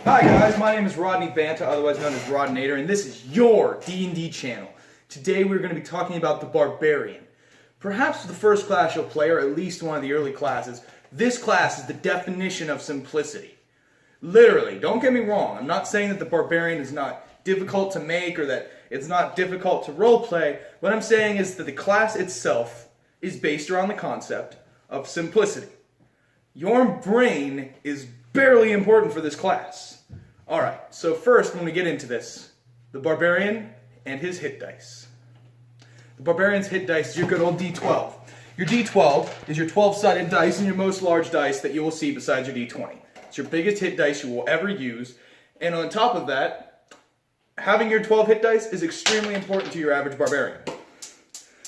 Hi guys, my name is Rodney Banta, otherwise known as Rodnator, and this is your D&D channel. Today we're going to be talking about the Barbarian. Perhaps the first class you'll play, or at least one of the early classes. This class is the definition of simplicity. Literally, don't get me wrong, I'm not saying that the Barbarian is not difficult to make or that it's not difficult to roleplay. What I'm saying is that the class itself is based around the concept of simplicity. Your brain is barely important for this class. Alright, so first when we get into this, the Barbarian and his hit dice. The Barbarian's hit dice is your good old D12. Your D12 is your 12-sided dice and your most large dice that you will see besides your D20. It's your biggest hit dice you will ever use, and on top of that, having your 12 hit dice is extremely important to your average Barbarian.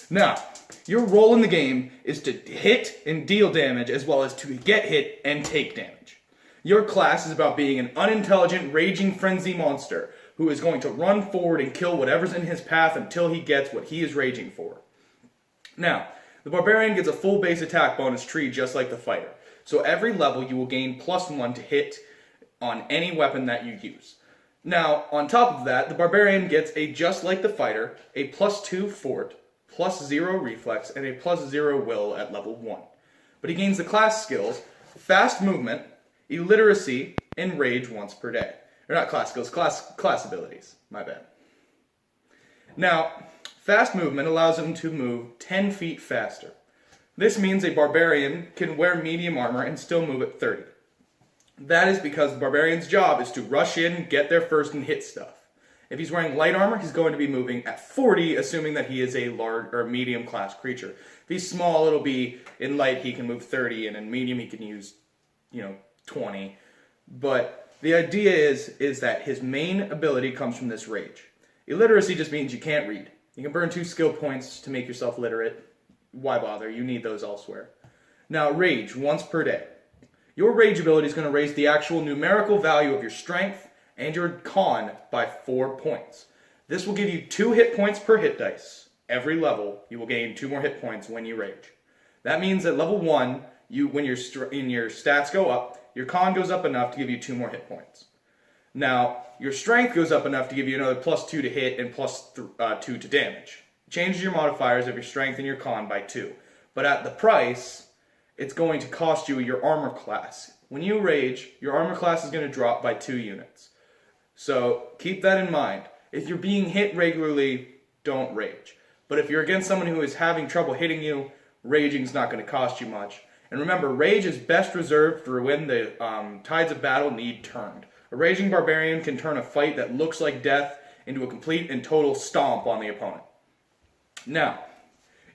Now, your role in the game is to hit and deal damage as well as to get hit and take damage. Your class is about being an unintelligent, raging frenzy monster who is going to run forward and kill whatever's in his path until he gets what he is raging for. Now, the Barbarian gets a full base attack bonus tree just like the fighter. So every level you will gain +1 to hit on any weapon that you use. Now, on top of that, the Barbarian gets a just like the fighter, a +2 fort, +0 reflex, and a +0 will at level 1. But he gains the class skills, fast movement, illiteracy, and rage once per day. Or not class skills, class abilities. My bad. Now, fast movement allows him to move 10 feet faster. This means a Barbarian can wear medium armor and still move at 30. That is because the Barbarian's job is to rush in, get there first, and hit stuff. If he's wearing light armor, he's going to be moving at 40, assuming that he is a large or medium class creature. If he's small, it'll be in light he can move 30, and in medium he can use, 20. But the idea is that his main ability comes from this rage. Illiteracy just means you can't read. You can burn 2 skill points to make yourself literate. Why bother? You need those elsewhere. Now, rage, once per day. Your rage ability is going to raise the actual numerical value of your strength and your con by 4 points. This will give you 2 hit points per hit dice. Every level, you will gain 2 more hit points when you rage. That means at level 1, when your stats go up, your con goes up enough to give you 2 more hit points. Now, your strength goes up enough to give you another +2 to hit and +2 to damage. It changes your modifiers of your strength and your con by 2. But at the price, it's going to cost you your armor class. When you rage, your armor class is going to drop by 2 units. So keep that in mind. If you're being hit regularly, don't rage. But if you're against someone who is having trouble hitting you, raging is not going to cost you much. And remember, rage is best reserved for when the tides of battle need turned. A raging Barbarian can turn a fight that looks like death into a complete and total stomp on the opponent. Now,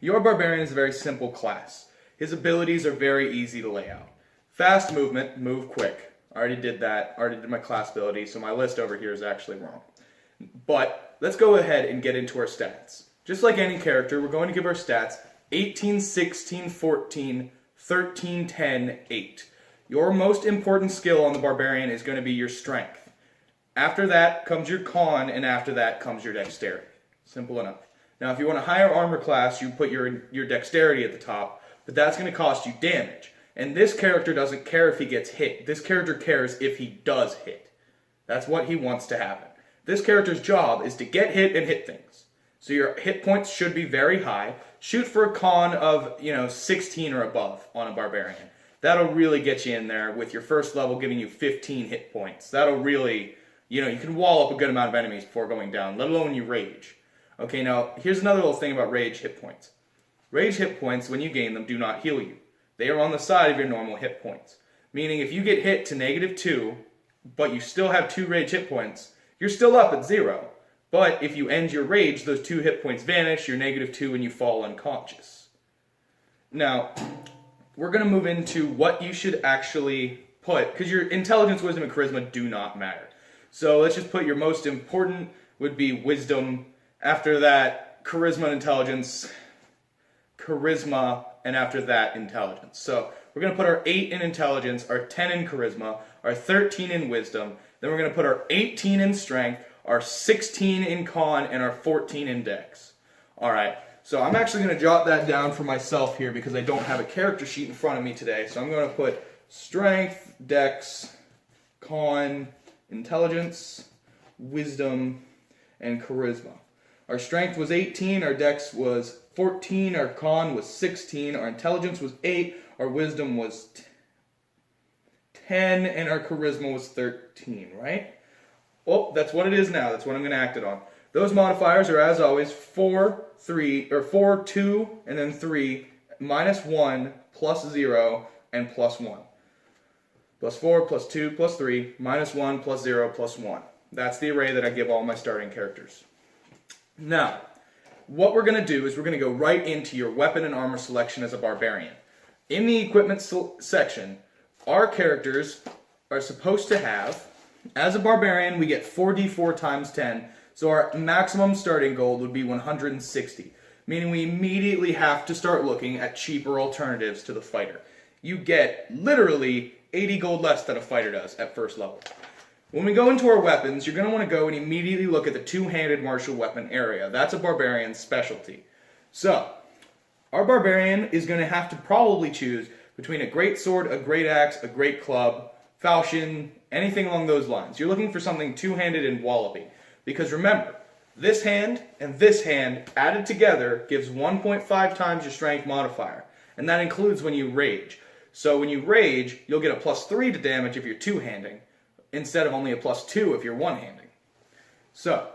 your Barbarian is a very simple class. His abilities are very easy to lay out. Fast movement, move quick. I already did that. I already did my class ability, so my list over here is actually wrong. But let's go ahead and get into our stats. Just like any character, we're going to give our stats 18, 16, 14, 13, 10, 8. Your most important skill on the Barbarian is going to be your strength. After that comes your con, and after that comes your dexterity. Simple enough. Now, if you want a higher armor class, you put your dexterity at the top, but that's going to cost you damage. And this character doesn't care if he gets hit. This character cares if he does hit. That's what he wants to happen. This character's job is to get hit and hit things. So your hit points should be very high. Shoot for a con of, 16 or above on a Barbarian. That'll really get you in there with your first level giving you 15 hit points. That'll really, you can wall up a good amount of enemies before going down, let alone when you rage. Okay, now, here's another little thing about rage hit points. Rage hit points, when you gain them, do not heal you. They are on the side of your normal hit points. Meaning, if you get hit to -2, but you still have 2 rage hit points, you're still up at 0. But if you end your rage, those 2 hit points vanish, you're -2, and you fall unconscious. Now, we're going to move into what you should actually put, because your intelligence, wisdom, and charisma do not matter. So let's just put your most important would be wisdom. After that, charisma and intelligence. Charisma, and after that, intelligence. So we're going to put our 8 in intelligence, our 10 in charisma, our 13 in wisdom. Then we're going to put our 18 in strength, our 16 in con, and our 14 in dex. Alright, so I'm actually going to jot that down for myself here because I don't have a character sheet in front of me today. So I'm going to put strength, dex, con, intelligence, wisdom, and charisma. Our strength was 18, our dex was 14, our con was 16, our intelligence was 8, our wisdom was 10, and our charisma was 13, right? Oh, that's what it is now. That's what I'm going to act it on. Those modifiers are, as always, 4, 2, and then 3, minus 1, plus 0, and plus 1. Plus 4, plus 2, plus 3, minus 1, plus 0, plus 1. That's the array that I give all my starting characters. Now, what we're going to do is we're going to go right into your weapon and armor selection as a barbarian. In the equipment section, our characters are supposed to have, as a barbarian, we get 4d4 times 10, so our maximum starting gold would be 160, meaning we immediately have to start looking at cheaper alternatives to the fighter. You get literally 80 gold less than a fighter does at first level. When we go into our weapons, you're going to want to go and immediately look at the two-handed martial weapon area. That's a barbarian's specialty. So, our barbarian is going to have to probably choose between a great sword, a great axe, a great club, falchion, anything along those lines. You're looking for something two-handed and wallopy. Because remember, this hand and this hand added together gives 1.5 times your strength modifier. And that includes when you rage. So when you rage, you'll get a plus 3 to damage if you're two-handing, instead of only a plus 2 if you're one-handing. So,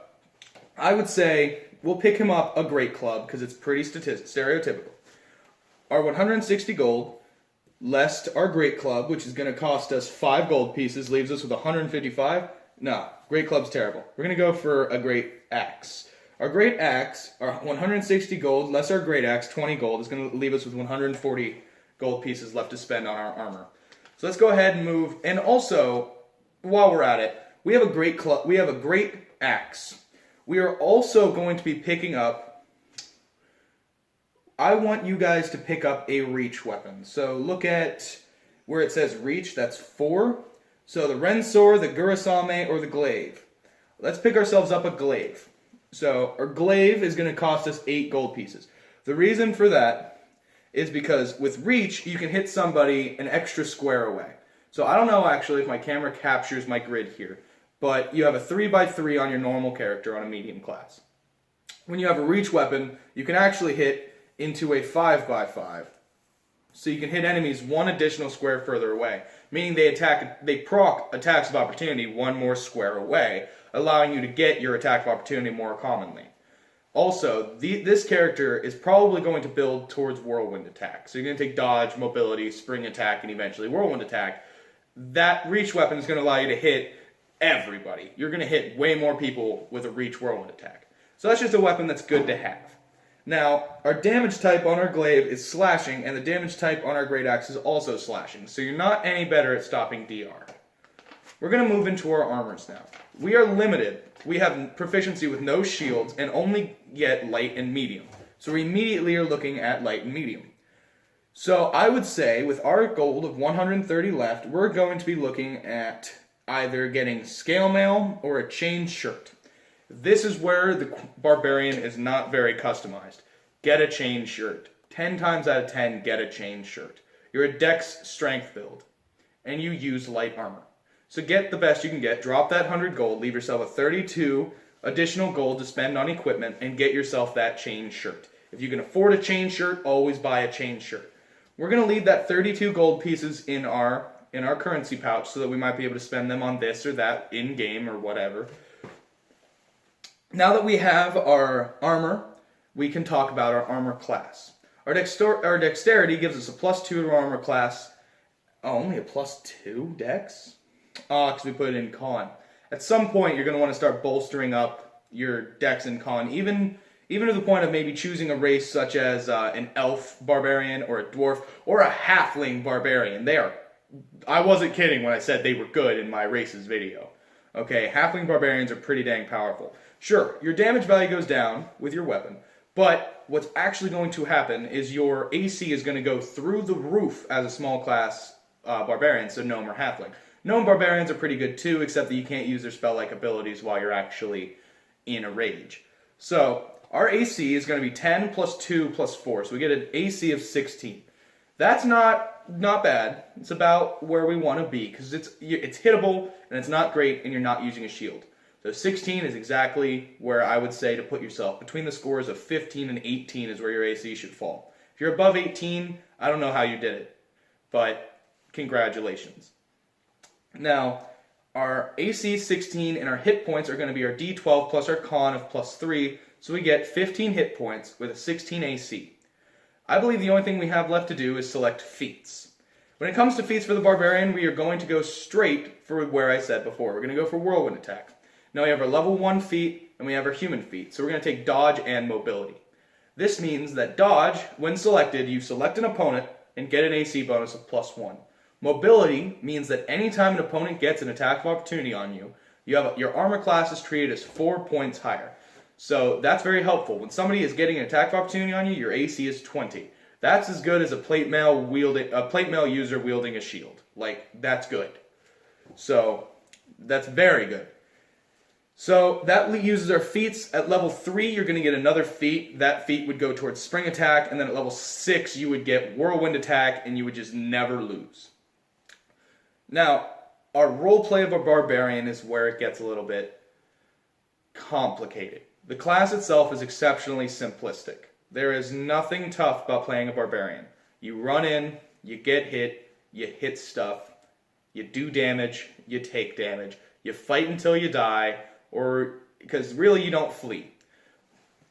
I would say we'll pick him up a great club because it's pretty stereotypical. Our 160 gold, less our great club, which is going to cost us 5 gold pieces, leaves us with 155. No, great club's terrible. We're going to go for a great axe. Our great axe, our 160 gold, less our great axe, 20 gold, is going to leave us with 140 gold pieces left to spend on our armor. So let's go ahead and move. And also, while we're at it, we have a great club. We have a great axe. We are also going to be picking up. I want you guys to pick up a reach weapon. So look at where it says reach. That's 4. So the Rensor, the Gurasame, or the Glaive. Let's pick ourselves up a Glaive. So our Glaive is going to cost us 8 gold pieces. The reason for that is because with reach, you can hit somebody an extra square away. So I don't know actually if my camera captures my grid here, but you have a 3x3 on your normal character on a medium class. When you have a reach weapon, you can actually hit into a 5x5. So you can hit enemies one additional square further away, meaning they proc attacks of opportunity one more square away, allowing you to get your attack of opportunity more commonly. Also, this character is probably going to build towards whirlwind attack. So you're going to take dodge, mobility, spring attack, and eventually whirlwind attack. That reach weapon is going to allow you to hit everybody. You're going to hit way more people with a reach whirlwind attack. So that's just a weapon that's good to have. Now, our damage type on our glaive is slashing, and the damage type on our great axe is also slashing. So you're not any better at stopping DR. We're going to move into our armors now. We are limited. We have proficiency with no shields and only get light and medium. So we immediately are looking at light and medium. So I would say with our gold of 130 left, we're going to be looking at either getting scale mail or a chain shirt. This is where the barbarian is not very customized. Get a chain shirt. 10 times out of 10, get a chain shirt. You're a dex strength build, and you use light armor. So get the best you can get, drop that 100 gold, leave yourself a 32 additional gold to spend on equipment, and get yourself that chain shirt. If you can afford a chain shirt, always buy a chain shirt. We're going to leave that 32 gold pieces in our currency pouch so that we might be able to spend them on this or that in-game or whatever. Now that we have our armor, we can talk about our armor class. Our dexterity gives us a +2 to our armor class. Oh, only a +2 dex? Oh, because we put it in con. At some point, you're going to want to start bolstering up your dex and con, even to the point of maybe choosing a race such as an elf barbarian or a dwarf or a halfling barbarian. I wasn't kidding when I said they were good in my races video. Okay, halfling barbarians are pretty dang powerful. Sure, your damage value goes down with your weapon, but what's actually going to happen is your AC is going to go through the roof as a small class barbarian, so gnome or halfling. Gnome barbarians are pretty good too, except that you can't use their spell-like abilities while you're actually in a rage. So, our AC is going to be 10 plus 2 plus 4, so we get an AC of 16. That's not not bad. It's about where we want to be because it's hittable and it's not great and you're not using a shield. So 16 is exactly where I would say to put yourself. Between the scores of 15 and 18 is where your AC should fall. If you're above 18, I don't know how you did it, but congratulations. Now, our AC is 16 and our hit points are going to be our D12 plus our con of plus 3, so we get 15 hit points with a 16 AC. I believe the only thing we have left to do is select feats. When it comes to feats for the Barbarian, we are going to go straight for where I said before. We're going to go for Whirlwind Attack. Now we have our level 1 feat and we have our human feat, so we're going to take Dodge and Mobility. This means that Dodge, when selected, you select an opponent and get an AC bonus of plus 1. Mobility means that anytime an opponent gets an attack of opportunity on you, your armor class is treated as 4 points higher. So that's very helpful. When somebody is getting an attack of opportunity on you, your AC is 20. That's as good as a plate mail user wielding a shield. Like, that's good. So that's very good. So that uses our feats. At level 3, you're going to get another feat. That feat would go towards Spring Attack, and then at level 6, you would get Whirlwind Attack, and you would just never lose. Now, our roleplay of a Barbarian is where it gets a little bit complicated. The class itself is exceptionally simplistic. There is nothing tough about playing a Barbarian. You run in, you get hit, you hit stuff, you do damage, you take damage, you fight until you die, or because really you don't flee.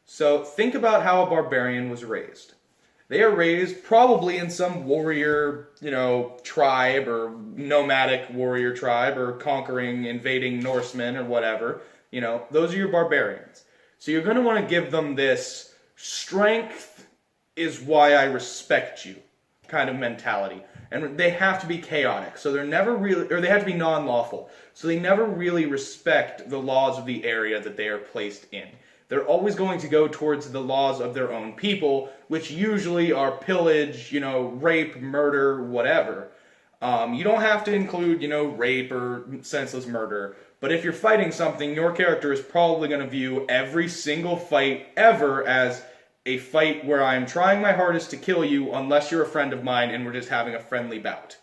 So think about how a Barbarian was raised. They are raised probably in some warrior, tribe or nomadic warrior tribe or conquering, invading Norsemen or whatever. Those are your Barbarians. So you're going to want to give them this strength is why I respect you kind of mentality. And they have to be chaotic. So they're never really, or they have to be non-lawful. So they never really respect the laws of the area that they are placed in. They're always going to go towards the laws of their own people, which usually are pillage, rape, murder, whatever. You don't have to include, rape or senseless murder. But if you're fighting something, your character is probably going to view every single fight ever as a fight where I'm trying my hardest to kill you unless you're a friend of mine and we're just having a friendly bout.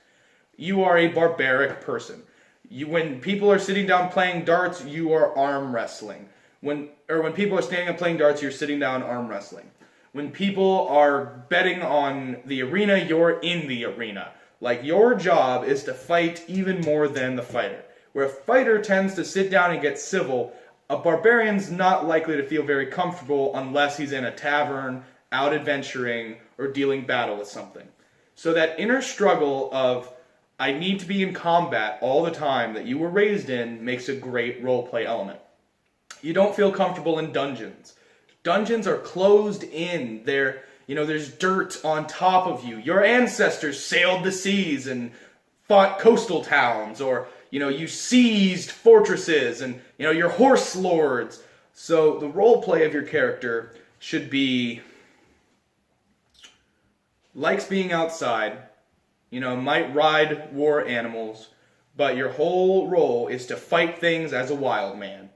You are a barbaric person. When people are sitting down playing darts, you are arm wrestling. When people are standing up playing darts, you're sitting down arm wrestling. When people are betting on the arena, you're in the arena. Like, your job is to fight even more than the fighter. Where a fighter tends to sit down and get civil, a barbarian's not likely to feel very comfortable unless he's in a tavern, out adventuring, or dealing battle with something. So that inner struggle of, I need to be in combat all the time that you were raised in makes a great roleplay element. You don't feel comfortable in dungeons. Dungeons are closed in. There's dirt on top of you. Your ancestors sailed the seas and fought coastal towns, or you seized fortresses, and you're horse lords. So the role play of your character should be likes being outside, might ride war animals, but your whole role is to fight things as a wild man.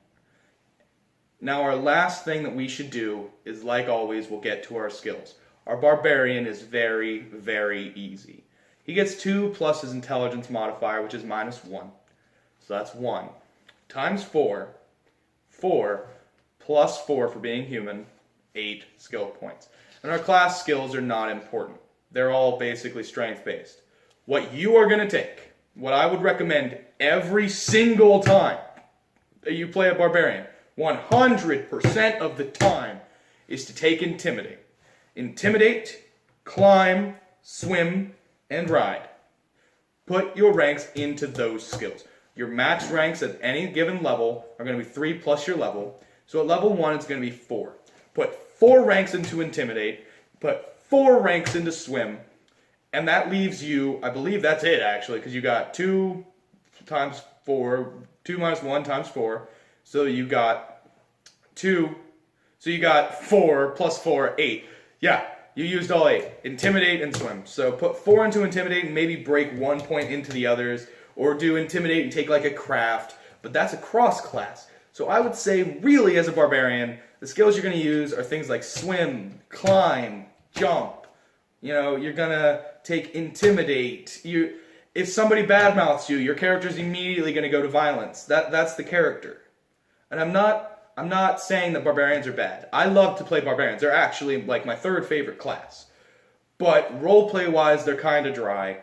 Now, our last thing that we should do is, like always, we'll get to our skills. Our Barbarian is very, very easy. He gets 2 plus his intelligence modifier, which is -1. So that's 1 times 4. 4 plus 4 for being human, 8 skill points. And our class skills are not important. They're all basically strength-based. What you are going to take, what I would recommend every single time that you play a Barbarian, 100% of the time, is to take Intimidate. Intimidate, climb, swim, and ride. Put your ranks into those skills. Your max ranks at any given level are going to be 3 plus your level. So at level 1, it's going to be 4. Put 4 ranks into Intimidate. Put 4 ranks into Swim. And that leaves you, I believe that's it actually, because you got 2 times 4, 2 minus 1 times 4. So you got 2. So you got 4 plus 4, 8. Yeah, you used all 8. Intimidate and Swim. So put 4 into Intimidate and maybe break 1 point into the others. Or do Intimidate and take like a craft. But that's a cross class. So I would say really as a Barbarian, the skills you're going to use are things like Swim, Climb, Jump. You're going to take intimidate. If somebody badmouths you, your character's immediately going to go to violence. That's the character. And I'm not saying that barbarians are bad. I love to play barbarians. They're actually like my third favorite class. But roleplay wise, they're kind of dry.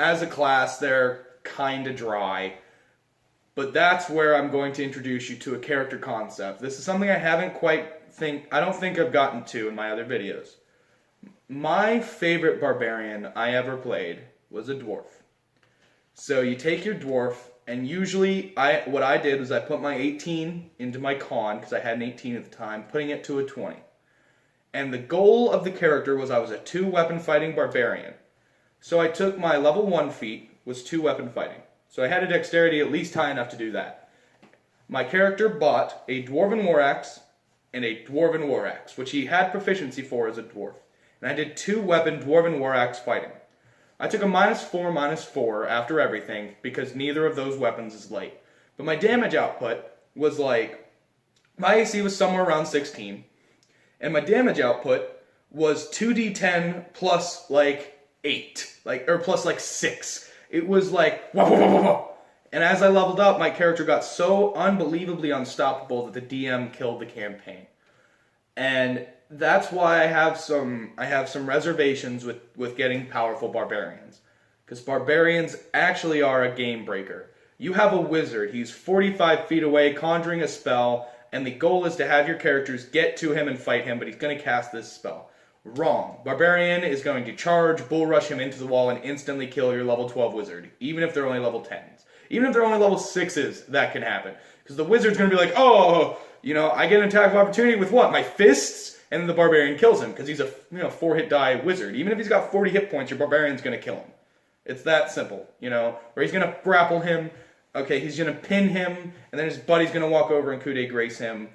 As a class, they're kind of dry. But that's where I'm going to introduce you to a character concept. This is something I don't think I've gotten to in my other videos. My favorite barbarian I ever played was a dwarf. So you take your dwarf, and usually what I did was I put my 18 into my con, because I had an 18 at the time, putting it to a 20. And the goal of the character was I was a 2-weapon fighting barbarian. So I took my level 1 feat, was 2-weapon fighting. So I had a dexterity at least high enough to do that. My character bought a dwarven war axe and a dwarven war axe, which he had proficiency for as a dwarf. And I did 2-weapon dwarven war axe fighting. I took a -4/-4 after everything, because neither of those weapons is light. But my damage output was like, my AC was somewhere around 16, and my damage output was 2d10 plus like 8, or plus like 6. It was like, wah, wah, wah, wah, wah. And as I leveled up, my character got so unbelievably unstoppable that the DM killed the campaign. And that's why I have some reservations with getting powerful barbarians. Because barbarians actually are a game breaker. You have a wizard, he's 45 feet away conjuring a spell, and the goal is to have your characters get to him and fight him, but he's going to cast this spell. Wrong. Barbarian is going to charge, bull rush him into the wall, and instantly kill your level 12 wizard, even if they're only level 10s. Even if they're only level 6s, that can happen. Because the wizard's going to be like, oh, I get an attack of opportunity with what? My fists? And then the barbarian kills him, because he's a 4-hit die wizard. Even if he's got 40 hit points, your barbarian's going to kill him. It's that simple, Or he's going to grapple him, okay, he's going to pin him, and then his buddy's going to walk over and coup de grace him.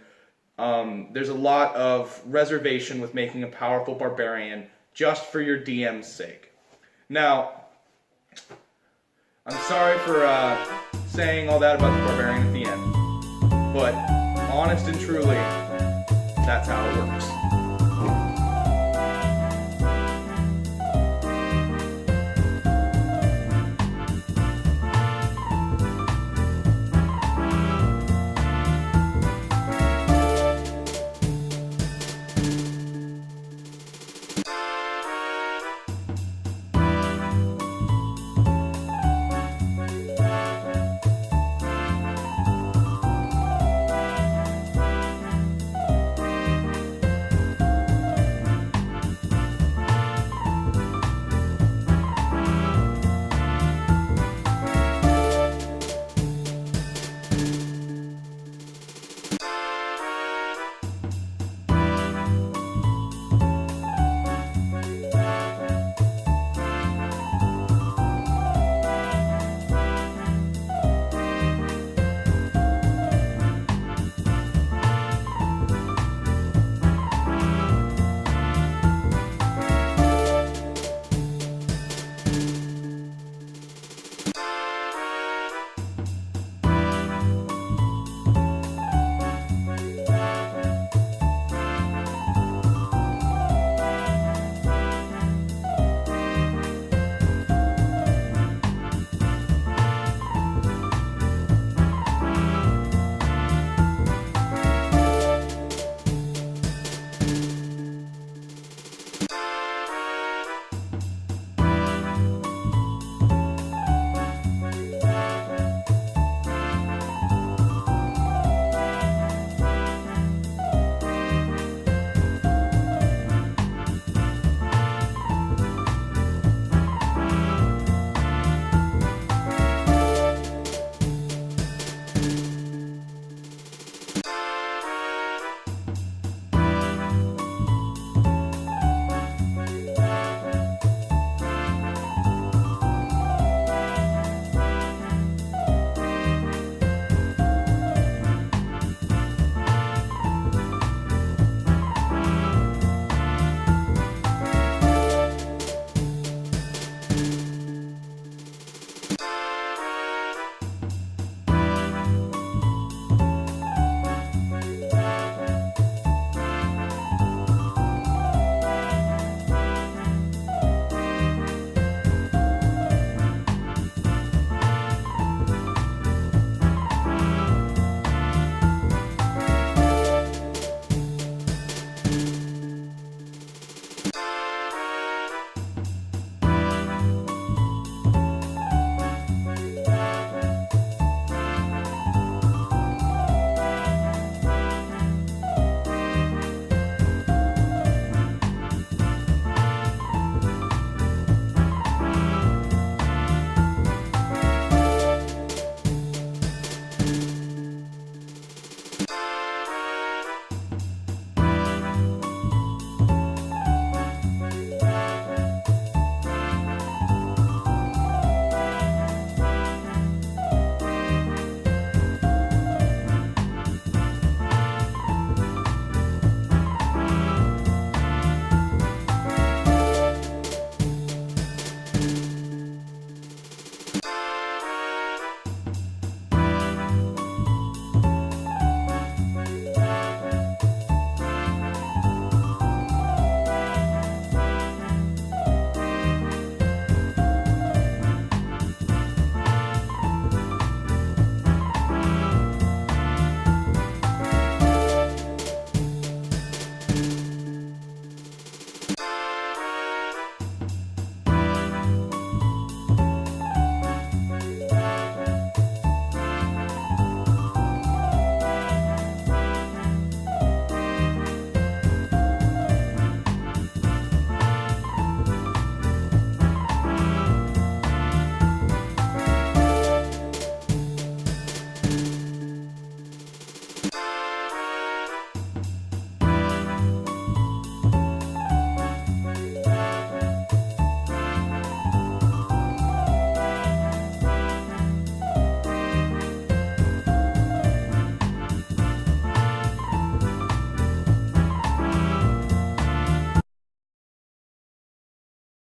There's a lot of reservation with making a powerful barbarian just for your DM's sake. Now, I'm sorry for saying all that about the barbarian at the end, but honest and truly, that's how it works.